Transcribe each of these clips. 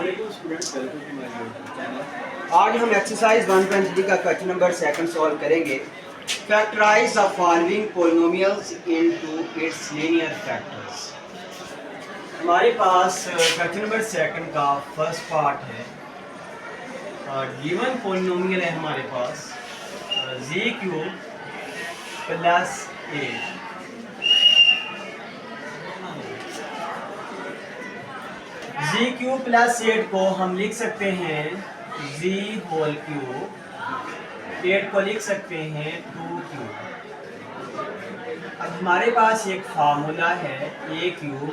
Students, welcome to my YouTube channel. आज हम exercise 1.3 का क्वेश्चन नंबर सेकंड सॉल्व करेंगे। Factorise the following polynomials into its linear factors. हमारे पास question number second का first part है। गिवन पॉलिनोमियल है हमारे पास g cube plus a. G cube plus 8 को हम लिख सकते हैं जी होल क्यूब, 8 को लिख सकते हैं 2 क्यूब। अब हमारे पास एक फार्मूला है a cube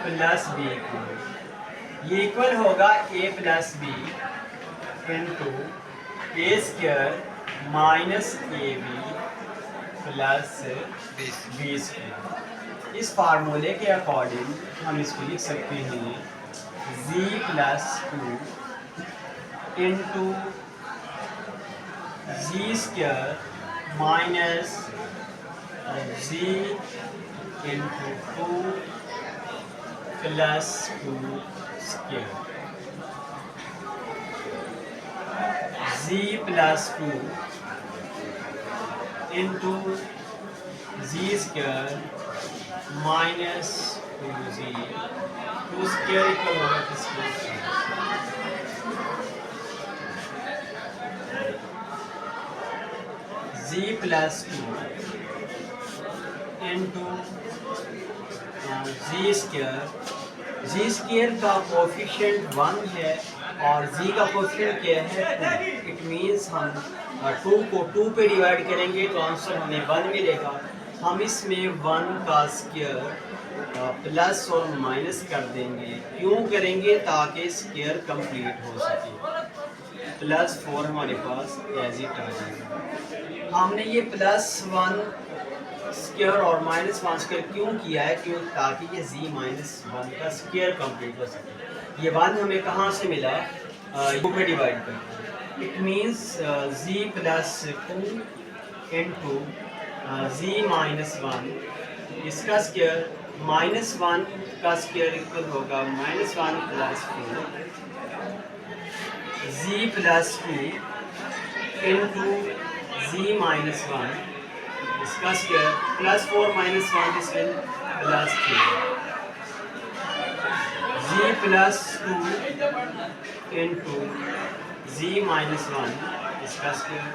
plus b cube, ये इक्वल होगा a plus B into a square minus a b plus b square. इस फार्मूले के अकॉर्डिंग हम इसको लिख सकते हैं z प्लस 2 इंटू जी square minus z into 2 plus 2 square. z plus 2 into जी square minus 2z, 2 square equal होगा किसके z प्लस 2 इंटू जी स्क्वायर का कोफिशिएंट 1 है और z का कोफिशिएंट क्या है 2। इट मीन्स हम 2 को 2 पे डिवाइड करेंगे तो आंसर हमें 1 मिलेगा। हम इसमें 1 का स्क्वायर प्लस और माइनस कर देंगे। क्यों करेंगे? ताकि स्क्वायर कंप्लीट हो सके। प्लस 4 हमारे पास एज इट आ जाएगा। हमने ये प्लस 1 स्क्वायर और माइनस 1 स्क्वायर क्यों किया है? क्यों? ताकि ये z माइनस 1 का स्क्वायर कंप्लीट हो सके। ये 1 हमें कहाँ से मिला? 2 पे डिवाइड कर। It means z plus 2 into z minus 1, इसका स्क्वायर माइनस 1 का स्क्वायर इक्वल होगा minus 1 plus 4, z plus 2 into z minus 1, इसका square plus 4 minus 1 is plus 3, z plus 2 into z minus 1, इसका स्क्वायर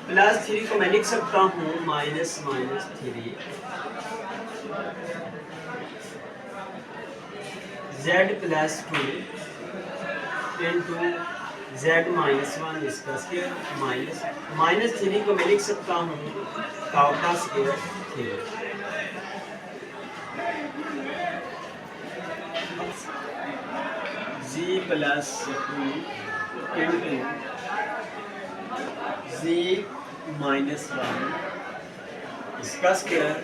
प्लस 3 को मैं लिख सकता हूँ minus 3, z plus 2 into z minus 1, इसका स्क्वायर माइनस 3 को मैं लिख सकता हूँ ताऊ का square 3। z plus 2 into z minus 1, इसका स्क्वायर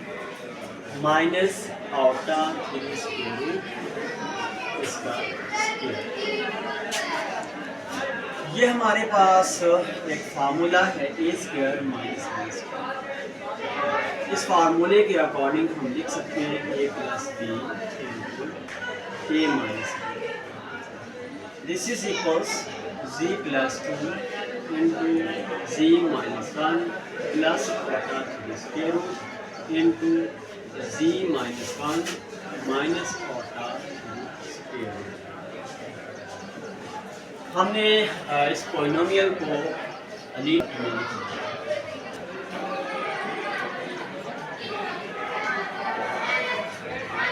माइनस आउटा 3 स्क्वायर, इसका स्क्वायर। ये हमारे पास एक फार्मूला है a square minus B square. इस फार्मूले के अकॉर्डिंग हम लिख सकते हैं a plus B into A minus b. This is equals z plus 2 into z minus 1 plus 3 square root into z minus 1 minus 3 square root. हमने इस पॉलिनोमियल को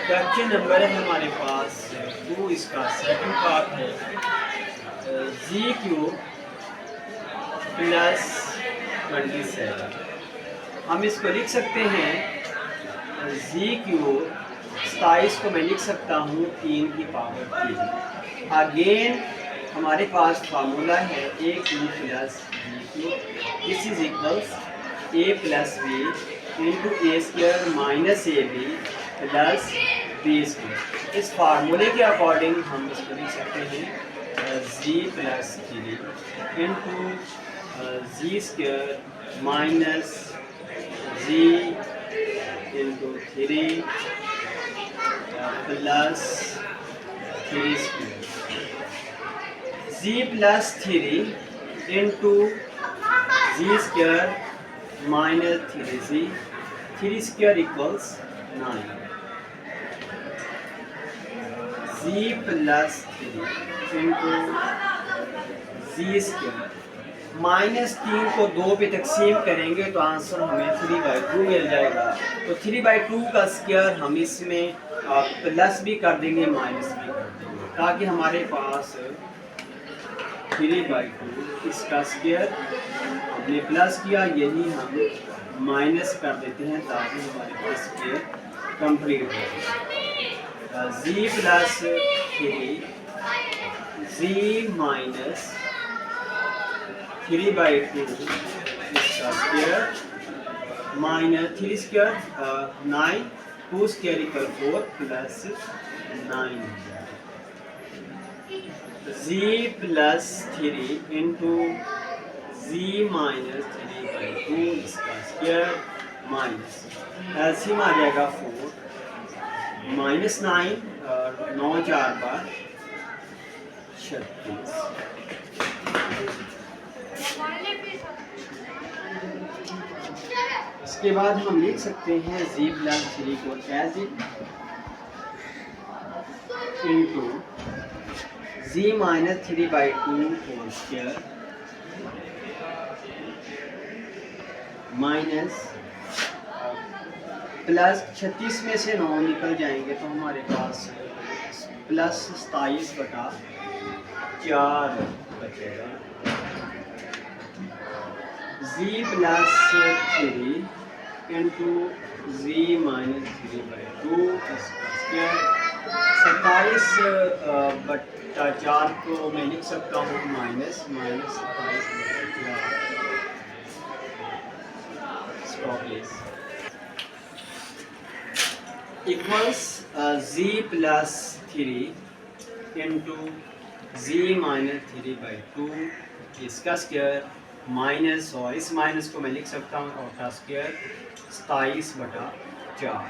क्वेश्चन नंबर है हमारे पास 2, इसका सेकंड पार्ट है जी क्यूब प्लस 27। हम इसको लिख सकते हैं जी क्यूब 27 को मैं लिख सकता हूँ 3 की पावर 3। अगेन हमारे पास फार्मूला है a cube plus b cube, this is equals a plus B into a square minus a b plus b square. इस फार्मूले के अकॉर्डिंग हम इसको लिख सकते हैं जी प्लस 3 इंटू जी square minus g into 3 plus 3 square g plus 3 into जी square minus 3 g 3 square equals 9 g plus 3 into जी square -3 को 2 पे तकसीम करेंगे तो आंसर हमें 3/2 मिल जाएगा। तो 3/2 का स्क्वायर हम इसमें प्लस भी कर देंगे माइनस भी कर देंगे ताकि हमारे पास 3/2 इसका स्क्वायर हमने प्लस किया, यही हम माइनस कर देते हैं ताकि हमारे पास स्क्वायर कंप्लीट हो जाए। जी प्लस 3 जी माइनस 3/2 इसका square minus 3 square 9 2 square equal 4 plus 9 g plus 3 into जी माइनस 3/2 इसका स्क्वायर माइनस एलसीएम आ जाएगा 4 माइनस 9 और 9 4 बार 36। इसके बाद हम लिख सकते हैं जी प्लस 3 को as it into ji minus 3/2 whole square minus plus 36 में से 9 निकल जाएंगे तो हमारे पास प्लस 27/4 बचेगा। जी प्लस 3 इंटू जी माइनस 3/2 इसका स्क्वायर 27/4 को मैं लिख सकता हूँ माइनस 27/4 इक्वल्स जी प्लस 3 इंटू जी माइनस 3/2 इसका स्क्वायर माइनस, और इस माइनस को मैं लिख सकता हूँ और का स्क्वायर 27/4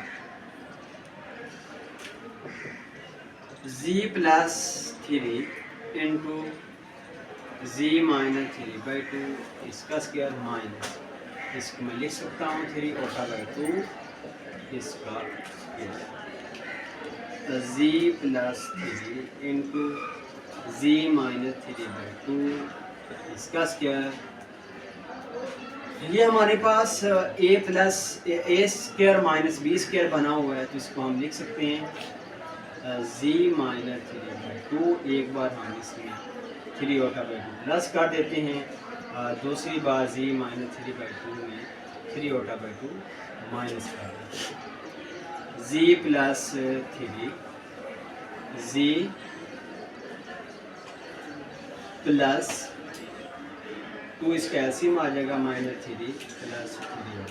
जी प्लस 3 इंटू जी माइनस 3/2 इसका स्क्वायर माइनस, इसको मैं लिख सकता हूँ 3/2 इसका जी प्लस 3 इंटू जी माइनस 3/2 इसका स्क्वायर। ये हमारे पास a plus a square minus B square बना हुआ है, तो इसको हम लिख सकते हैं जी माइनस 3/2। एक बार हम इसमें 3/2 प्लस कर देते हैं, दूसरी बार जी माइनस 3/2 में 3/2 माइनस कर देते हैं। जी प्लस 3 जी प्लस 2 इसका एलसीएम आ जाएगा -3 प्लस 3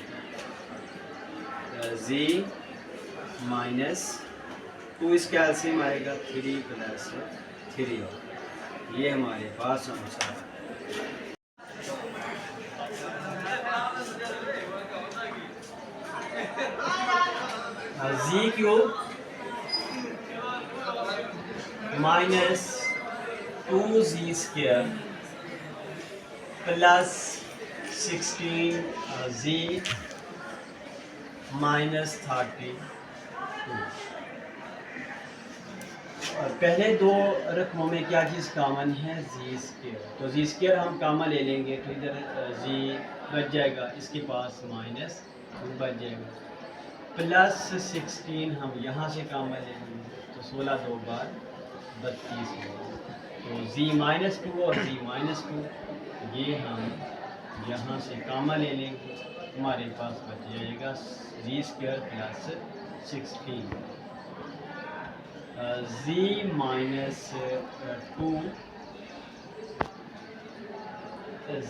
जी माइनस 2 इसका एलसीएम आएगा 3 प्लस 3। ये हमारे पास आंसर है। G cube minus 2g square plus 16g minus 30। और पहले दो रकमों में क्या चीज़ कॉमन है? G square. तो जी स्क्वायर हम कॉमन ले लेंगे तो इधर जी बच जाएगा, इसके पास माइनस बच जाएगा, प्लस 16 हम यहाँ से कॉमन ले लेंगे तो 16 2 बार 32 होगा। तो जी माइनस 2 और जी माइनस 2 ये हम यहाँ से कॉमन ले लेंगे, हमारे पास बच जाएगा जी स्क्वायर प्लस 16 जी माइनस 2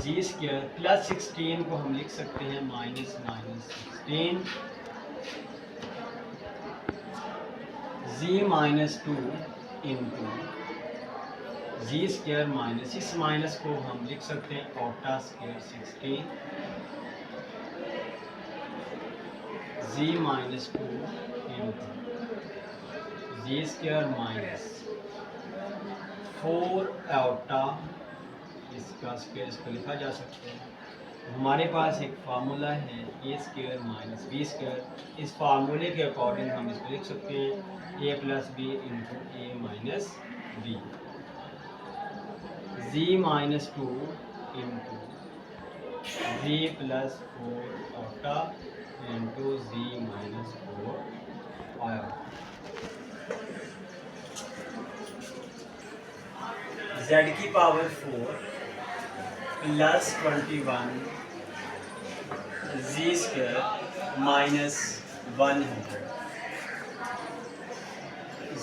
जी स्क्वायर प्लस 16 को हम लिख सकते हैं माइनस 16 जी माइनस 2 इंटू जी स्क्वायर माइनस, इस माइनस को हम लिख सकते हैं कोटा स्क्वायर 16 जी माइनस 2 इंटू जी स्क्वायर माइनस 4 आयोटा इसका स्क्वायर, इसको लिखा जा सकता है। हमारे पास एक फार्मूला है a square minus B square. इस फार्मूले के अकॉर्डिंग हम इसको लिख सकते हैं a plus B into A minus B, ji minus 2 into ji plus 4 iota into ji minus 4 iota. z की पावर 4 प्लस 21 जी स्क्वायर माइनस 100।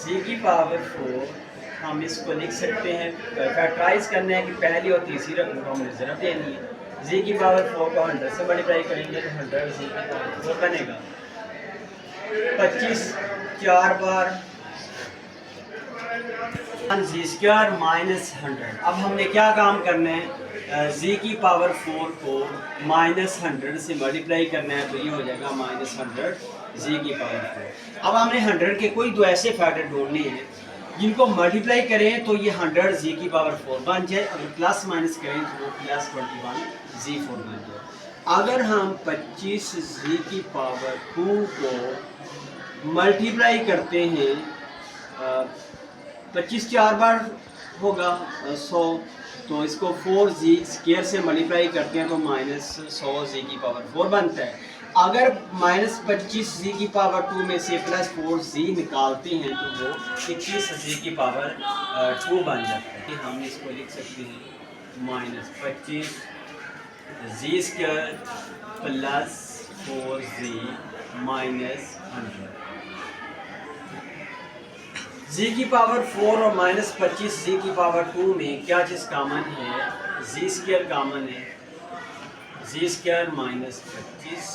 जी की पावर 4 हम इसको लिख सकते हैं, फैक्टराइज करना है कि पहली और तीसरी रकम को हमें ज़रूरत देनी है। जी की पावर 4 को 100 से मल्टीप्लाई करेंगे तो 100 जी की पावर 4 बनेगा। 25 4 बार जी स्क्वायर माइनस 100। अब हमने क्या काम करना है, जी की पावर 4 को माइनस 100 से मल्टीप्लाई करना है, तो ये हो जाएगा माइनस 100 जी की पावर 4। अब हमने 100 के कोई दो ऐसे फैक्टर ढूंढने हैं जिनको मल्टीप्लाई करें तो ये 100 जी की पावर 4 बन जाए, अगर प्लस माइनस करें तो वो प्लस 21 जी 4 बन जाए। अगर हम 25 जी की पावर 2 को मल्टीप्लाई करते हैं, 25 4 बार होगा 100, तो इसको 4 जी स्क्वायर से मल्टीप्लाई करते हैं तो माइनस 100 जी की पावर 4 बनता है। अगर माइनस 25 जी की पावर 2 में से प्लस 4 जी निकालते हैं तो वो 21 जी की पावर 2 बन जाता है। हम इसको लिख सकते हैं माइनस 25 जी स्क्वायर प्लस 4 जी माइनस 100। जी की पावर 4 और माइनस 25 जी की पावर 2 में क्या चीज़ कॉमन है, जी स्क्वायर कॉमन है। जी स्क्वायर माइनस 25,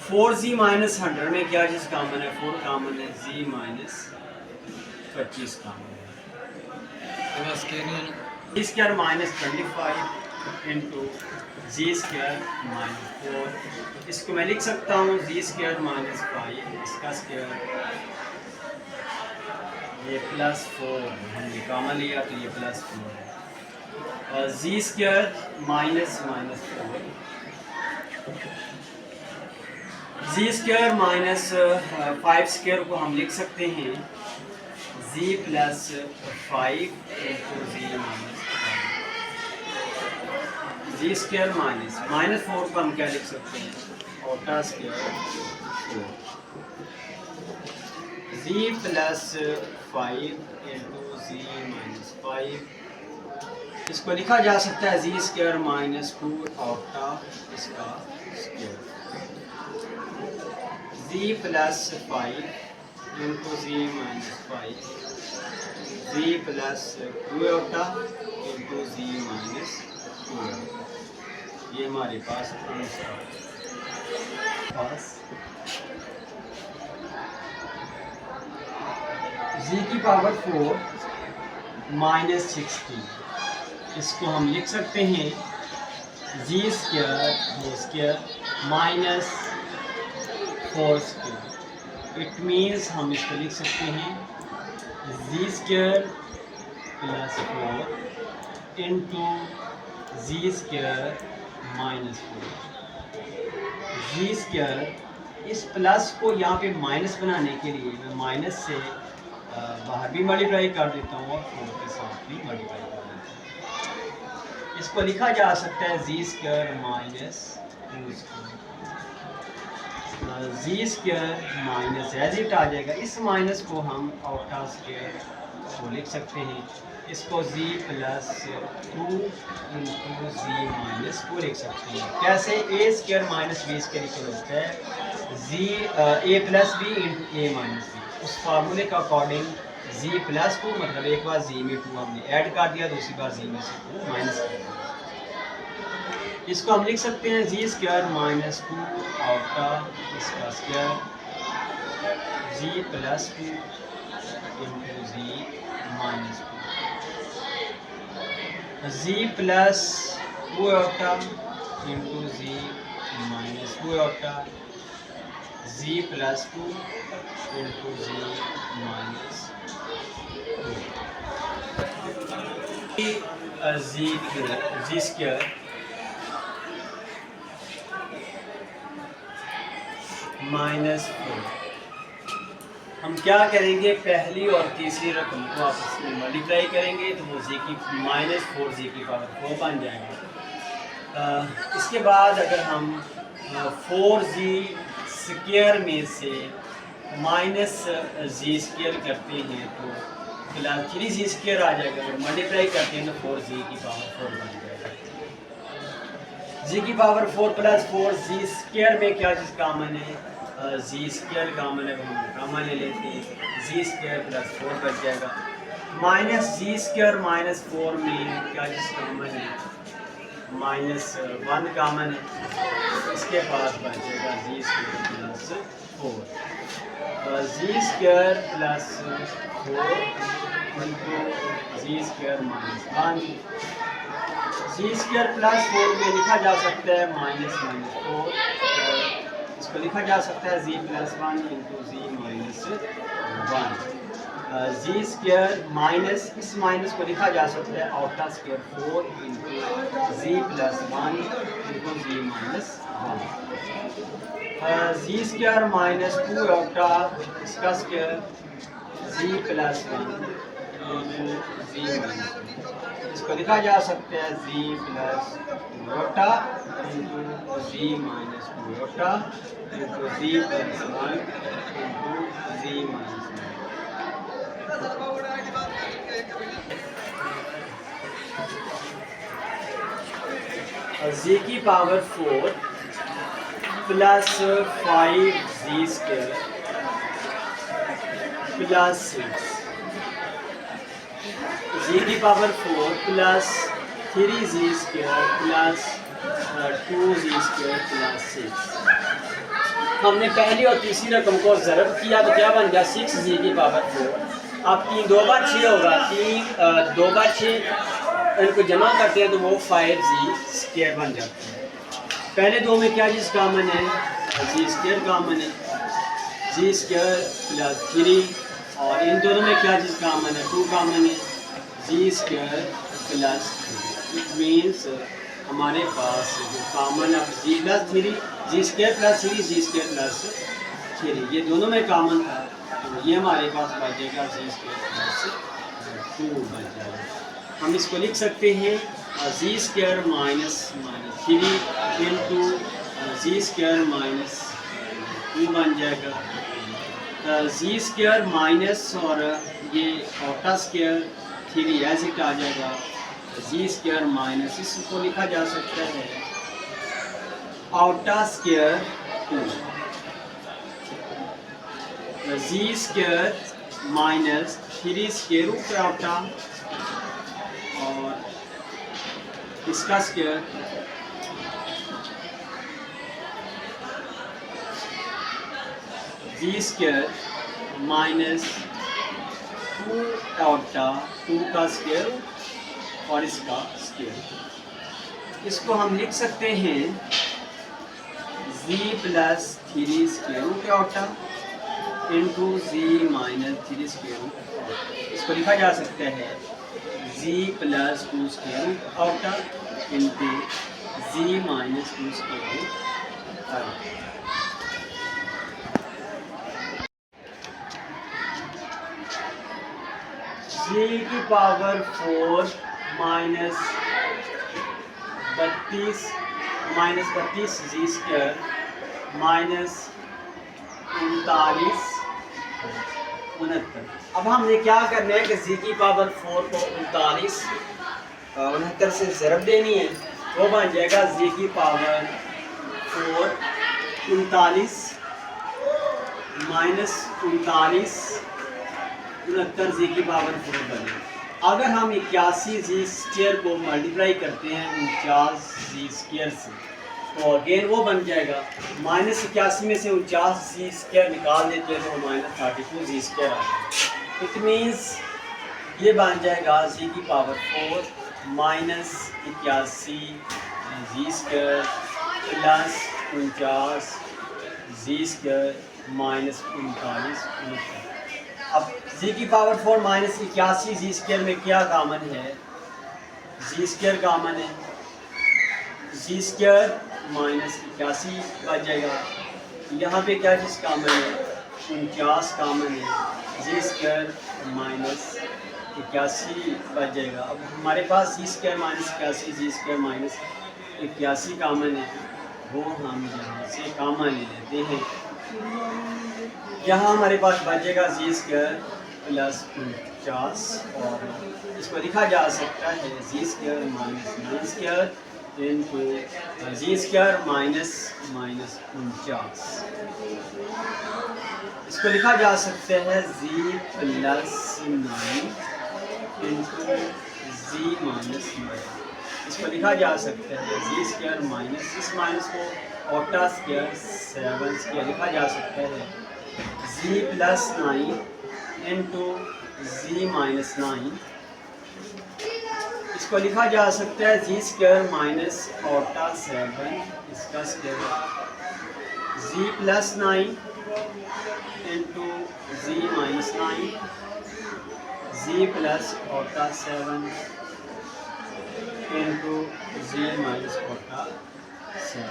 4 जी माइनस 100 में क्या चीज़ कॉमन है, 4 कॉमन है, जी माइनस 25 कॉमन है। जी स्क्वायर माइनस 25 इंटू जी स्क्वायर माइनस 4, इसको मैं लिख सकता हूँ जी स्क्वायर माइनस 5, इसका स्क्वायर, ये प्लस 4 हमने कॉमन लिया तो ये प्लस 4 है, और जी square minus 4, g square minus 5 square को हम लिख सकते हैं जी प्लस 5 इंटू जी माइनस 5। जी स्क्वायर माइनस 4 को हम क्या लिख सकते हैं, ओटा स्क्वायर 4, जी प्लस 5 इंटू जी माइनस 5, इसको लिखा जा सकता है जी स्क्वायर माइनस 2 आउटा इसका स्क्वायर, जी प्लस 5 इंटू जी माइनस 5, जी प्लस 2 आउटा इंटू जी माइनस 2। ये हमारे पास जी की पावर 4 माइनस 16, इसको हम लिख सकते हैं g square minus 4 square. It means हम इसको लिख सकते हैं जी स्क्वायर प्लस 4 इंटू जी स्क्वायर माइनस 4। जी स्क्वायर, इस प्लस को यहाँ पे माइनस बनाने के लिए मैं माइनस से बाहर भी मल्टीप्लाई कर देता हूँ और 4 के साथ भी मल्टीप्लाई कर देता हूँ। इसको लिखा जा सकता है g square minus 2 square, g square minus as it आ जाएगा। इस माइनस को हम आउटा स्क्वायर को लिख सकते हैं, इसको जी प्लस 2 इंटू जी माइनस 2 लिख सकते हैं। कैसे, A square minus B square equal होता है जी A plus B into A minus B. उस फार्मूले का अकॉर्डिंग जी प्लस 2 मतलब एक बार जी में 2 हमने ऐड कर दिया, दूसरी बार जी में से 2 माइनस कर दिया। इसको हम लिख सकते हैं जी स्क्वायर माइनस 2 आउटा इसका स्क्वायर, जी प्लस 2 इंटू जी माइनस 2, जी प्लस 2 आउटा इंटू जी माइनस 2 आउटा, जी प्लस 2 इंटू जी माइनस 2। जी स्क्वायर -4। हम क्या करेंगे, पहली और तीसरी रकम को आपस में मल्टीप्लाई करेंगे तो वो जी की -4 जी की पावर 4 बन जाएगा। इसके बाद अगर हम 4g स्क्वायर में से -g स्क्वायर करते हैं तो फिलहाल 3g स्क्वायर आ जाएगा। अगर मल्टीप्लाई करते हैं तो 4g की पावर 4 बन जाएगा। g की पावर 4 प्लस 4g स्क्वायर में क्या चीज़ कॉमन है, जी स्क्वायर कॉमन है, हम कॉमन ले लेते हैं। जी स्क्वायर प्लस 4 बच जाएगा। -g स्क्वायर -4 में क्या चीज़ कॉमन है, -1 कॉमन है। इसके बाद बचेगा जी square plus 4। G square plus 4 into जी स्क्वायर -1। जी स्क्वायर प्लस 4 में लिखा जा सकता है -4, इसको लिखा जा सकता है जी प्लस 1 इंटू जी -1। जी स्क्वायर माइनस, इस माइनस को लिखा जा सकता है आउटा स्क्वायर 4 इंटू जी प्लस 1 इंटू जी -1। जी स्क्वायर -2 आउटा, इसका स्क्वायर जी प्लस 1 इंटू जी -1। इसको लिखा जा सकता है जी प्लस रोटा इंटू जी -2 रोटा इंटू जी प्लस 1 इंटू जी -1। जी की power 4 plus 5g square plus 6। जी की power 4 plus 3g square plus 2g square plus 6। हमने पहली और तीसरी रकम को ज़रब किया तो क्या बन गया, 6g की पावर 4। अब 3 2 बार 6 होगा, 3 2 बार 6 इनको जमा करते हैं तो वो 5g स्क्वायर बन जाता है। पहले दो में क्या चीज़ कॉमन है, जी स्क्वायर कॉमन है, जी स्क्वायर प्लस 3। और इन दोनों में क्या चीज़ कॉमन है, 2 कॉमन है, g square plus 3। It means हमारे पास जो कॉमन है जी प्लस 3, जी स्क्वायर प्लस 3, जी स्क्वायर प्लस 3, ये दोनों में कॉमन था तो ये हमारे पास बचेगा जी स्क्वायर प्लस 2 बच जाएगा। हम इसको लिख सकते हैं जी स्क्वायर -3 इंटू जी स्क्वायर -2 बन जाएगा। जी स्क्वायर माइनस और ये आउटा स्क्वायर 3 एज इट आ जाएगा। जी स्क्वायर माइनस, इसको लिखा जा सकता है आउटा स्क्वायर 2। जी स्क्वायर -3 स्क्वायर रूट आउटा और इसका स्क्वायर जी स्क्वायर -2 आउटा 2 का स्क्वायर और इसका स्क्वायर। इसको हम लिख सकते हैं जी प्लस 3 स्क्वायर रूट आउटा इंटू जी -3 स्क्वायर रूट। इसको लिखा जा सकता है जी प्लस 2 स्क्वायर रूट आउटा इंटू जी -2 स्क्वायर रूट आउटा। जी की पावर 4 -32 जी स्क्वायर -39 अब हमने क्या करना है कि जी की पावर 4 को 69 से ज़रब देनी है, वो बन जाएगा जी की पावर 4 39 -39 जी की पावर 4 बने। अगर हम 81 जी स्क्वायर को मल्टीप्लाई करते हैं 49 जी स्क्वायर से तो अगेन वो बन जाएगा -81 में से 49 जी स्क्वायर निकाल देते हैं तो -32 जी स्क्वायर आ जाएगा। इट मीन्स ये बन जाएगा जी की पावर 4 -81 जी स्क्वायर प्लस 49 जी स्क्वायर -39। अब जी की पावर 4 -81 जी स्क्वायर में क्या कॉमन है, जी स्क्वायर कामन है, जी स्क्वायर माइनस 81 बच जाएगा। यहाँ पे क्या चीज़ कामन है, 49 कामन है, जी स्क्वायर माइनस 81 बच जाएगा। अब हमारे पास जी स्क्वायर माइनस 81, जी स्क्वायर माइनस 81 कामन है, वो हम यहाँ से कामन ले लेते हैं। यहाँ हमारे पास बचेगा जी स्क्वायर प्लस 49 और इसको लिखा जा सकता है g square minus 9 square into जी स्क्वायर माइनस 49। इसको लिखा जा सकता है जी प्लस 9 इंटू जी माइनस 9। इसको लिखा जा सकता है जी स्क्वायर माइनस, इस माइनस को ओटा स्क्वायर 7 स्क्वायर लिखा जा सकता है जी प्लस 9 इंटू जी माइनस 9। इसको लिखा जा सकता है जी स्क्वायर माइनस ओटा 7 इसका स्क्वायर जी प्लस 9 इंटू जी माइनस 9 जी प्लस ओटा 7 इंटू जी माइनस ओटा 7।